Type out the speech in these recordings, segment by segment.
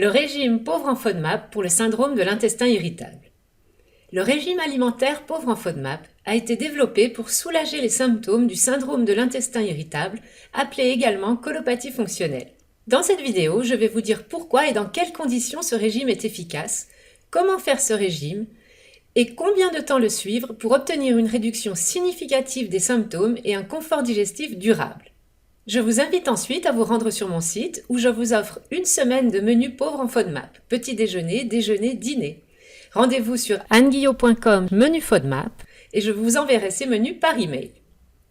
Le régime pauvre en FODMAP pour le syndrome de l'intestin irritable. Le régime alimentaire pauvre en FODMAP a été développé pour soulager les symptômes du syndrome de l'intestin irritable, appelé également colopathie fonctionnelle. Dans cette vidéo, je vais vous dire pourquoi et dans quelles conditions ce régime est efficace, comment faire ce régime et combien de temps le suivre pour obtenir une réduction significative des symptômes et un confort digestif durable. Je vous invite ensuite à vous rendre sur mon site où je vous offre une semaine de menu pauvre en FODMAP, petit déjeuner, déjeuner, dîner. Rendez-vous sur anneguillot.com menu FODMAP et je vous enverrai ces menus par email.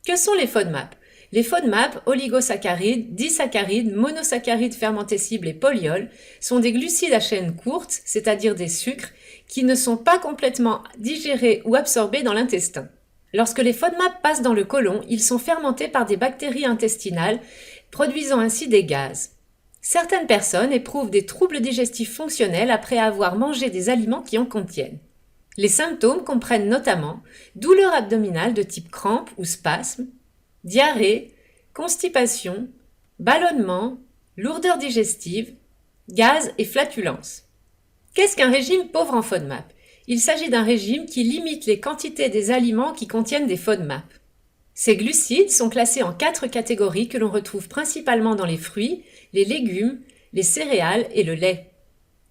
Que sont les FODMAP? Les FODMAP, oligosaccharides, disaccharides, monosaccharides fermentés cibles et polyols, sont des glucides à chaîne courte, c'est-à-dire des sucres, qui ne sont pas complètement digérés ou absorbés dans l'intestin. Lorsque les FODMAP passent dans le côlon, ils sont fermentés par des bactéries intestinales, produisant ainsi des gaz. Certaines personnes éprouvent des troubles digestifs fonctionnels après avoir mangé des aliments qui en contiennent. Les symptômes comprennent notamment douleurs abdominales de type crampes ou spasmes, diarrhée, constipation, ballonnement, lourdeur digestive, gaz et flatulence. Qu'est-ce qu'un régime pauvre en FODMAP? Il s'agit d'un régime qui limite les quantités des aliments qui contiennent des FODMAP. Ces glucides sont classés en 4 catégories que l'on retrouve principalement dans les fruits, les légumes, les céréales et le lait.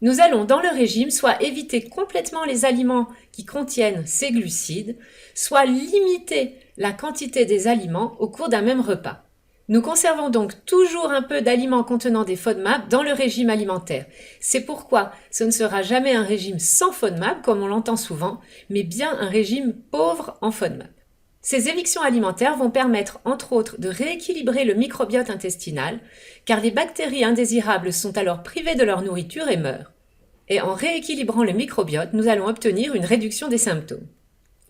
Nous allons dans le régime soit éviter complètement les aliments qui contiennent ces glucides, soit limiter la quantité des aliments au cours d'un même repas. Nous conservons donc toujours un peu d'aliments contenant des FODMAP dans le régime alimentaire. C'est pourquoi ce ne sera jamais un régime sans FODMAP comme on l'entend souvent, mais bien un régime pauvre en FODMAP. Ces évictions alimentaires vont permettre entre autres de rééquilibrer le microbiote intestinal, car les bactéries indésirables sont alors privées de leur nourriture et meurent. Et en rééquilibrant le microbiote, nous allons obtenir une réduction des symptômes.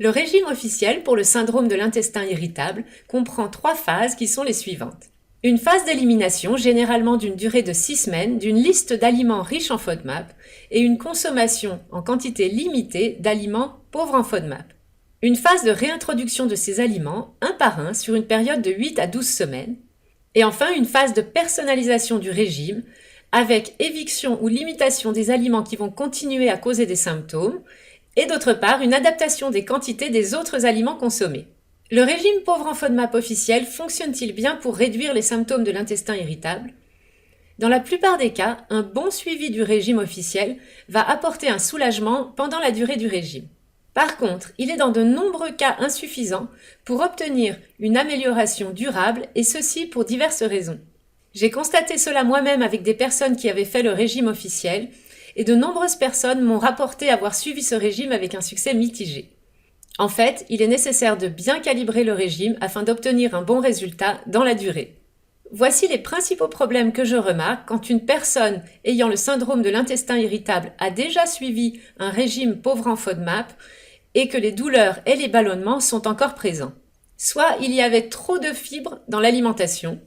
Le régime officiel pour le syndrome de l'intestin irritable comprend 3 phases qui sont les suivantes. Une phase d'élimination, généralement d'une durée de 6 semaines, d'une liste d'aliments riches en FODMAP et une consommation en quantité limitée d'aliments pauvres en FODMAP. Une phase de réintroduction de ces aliments, un par un, sur une période de 8 à 12 semaines. Et enfin, une phase de personnalisation du régime, avec éviction ou limitation des aliments qui vont continuer à causer des symptômes, et d'autre part, une adaptation des quantités des autres aliments consommés. Le régime pauvre en FODMAP officiel fonctionne-t-il bien pour réduire les symptômes de l'intestin irritable? Dans la plupart des cas, un bon suivi du régime officiel va apporter un soulagement pendant la durée du régime. Par contre, il est dans de nombreux cas insuffisant pour obtenir une amélioration durable et ceci pour diverses raisons. J'ai constaté cela moi-même avec des personnes qui avaient fait le régime officiel et de nombreuses personnes m'ont rapporté avoir suivi ce régime avec un succès mitigé. En fait, il est nécessaire de bien calibrer le régime afin d'obtenir un bon résultat dans la durée. Voici les principaux problèmes que je remarque quand une personne ayant le syndrome de l'intestin irritable a déjà suivi un régime pauvre en FODMAP et que les douleurs et les ballonnements sont encore présents. Soit il y avait trop de fibres dans l'alimentation,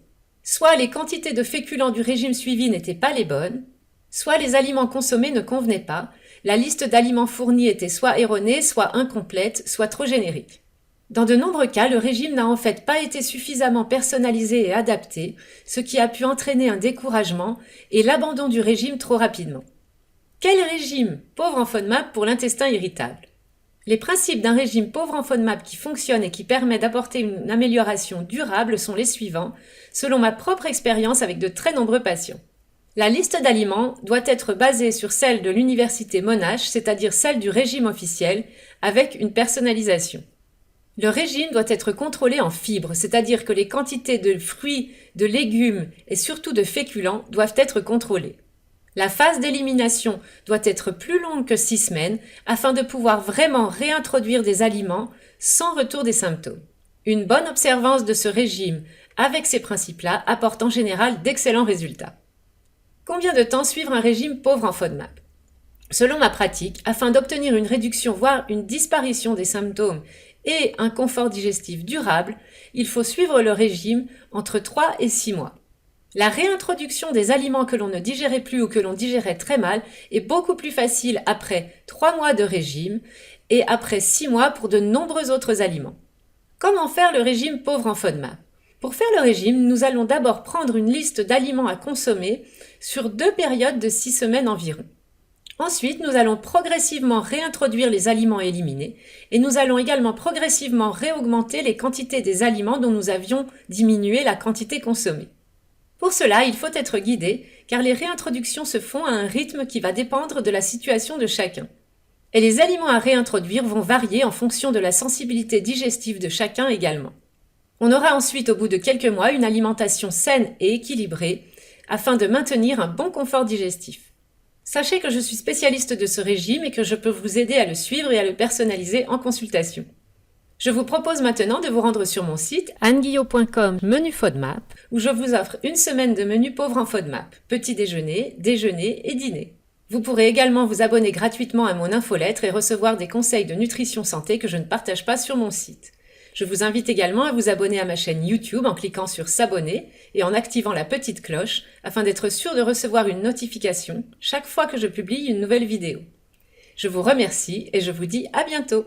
soit les quantités de féculents du régime suivi n'étaient pas les bonnes, soit les aliments consommés ne convenaient pas, la liste d'aliments fournis était soit erronée, soit incomplète, soit trop générique. Dans de nombreux cas, le régime n'a en fait pas été suffisamment personnalisé et adapté, ce qui a pu entraîner un découragement et l'abandon du régime trop rapidement. Quel régime pauvre en FODMAP pour l'intestin irritable? Les principes d'un régime pauvre en FODMAP qui fonctionne et qui permet d'apporter une amélioration durable sont les suivants, selon ma propre expérience avec de très nombreux patients. La liste d'aliments doit être basée sur celle de l'université Monash, c'est-à-dire celle du régime officiel, avec une personnalisation. Le régime doit être contrôlé en fibres, c'est-à-dire que les quantités de fruits, de légumes et surtout de féculents doivent être contrôlées. La phase d'élimination doit être plus longue que 6 semaines afin de pouvoir vraiment réintroduire des aliments sans retour des symptômes. Une bonne observance de ce régime avec ces principes-là apporte en général d'excellents résultats. Combien de temps suivre un régime pauvre en FODMAP? Selon ma pratique, afin d'obtenir une réduction voire une disparition des symptômes et un confort digestif durable, il faut suivre le régime entre 3 et 6 mois. La réintroduction des aliments que l'on ne digérait plus ou que l'on digérait très mal est beaucoup plus facile après 3 mois de régime et après 6 mois pour de nombreux autres aliments. Comment faire le régime pauvre en FODMAP? Pour faire le régime, nous allons d'abord prendre une liste d'aliments à consommer sur 2 périodes de 6 semaines environ. Ensuite, nous allons progressivement réintroduire les aliments éliminés et nous allons également progressivement réaugmenter les quantités des aliments dont nous avions diminué la quantité consommée. Pour cela, il faut être guidé car les réintroductions se font à un rythme qui va dépendre de la situation de chacun. Et les aliments à réintroduire vont varier en fonction de la sensibilité digestive de chacun également. On aura ensuite au bout de quelques mois une alimentation saine et équilibrée afin de maintenir un bon confort digestif. Sachez que je suis spécialiste de ce régime et que je peux vous aider à le suivre et à le personnaliser en consultation. Je vous propose maintenant de vous rendre sur mon site anneguillot.com menu FODMAP où je vous offre une semaine de menu pauvre en FODMAP, petit déjeuner, déjeuner et dîner. Vous pourrez également vous abonner gratuitement à mon infolettre et recevoir des conseils de nutrition santé que je ne partage pas sur mon site. Je vous invite également à vous abonner à ma chaîne YouTube en cliquant sur s'abonner et en activant la petite cloche afin d'être sûr de recevoir une notification chaque fois que je publie une nouvelle vidéo. Je vous remercie et je vous dis à bientôt.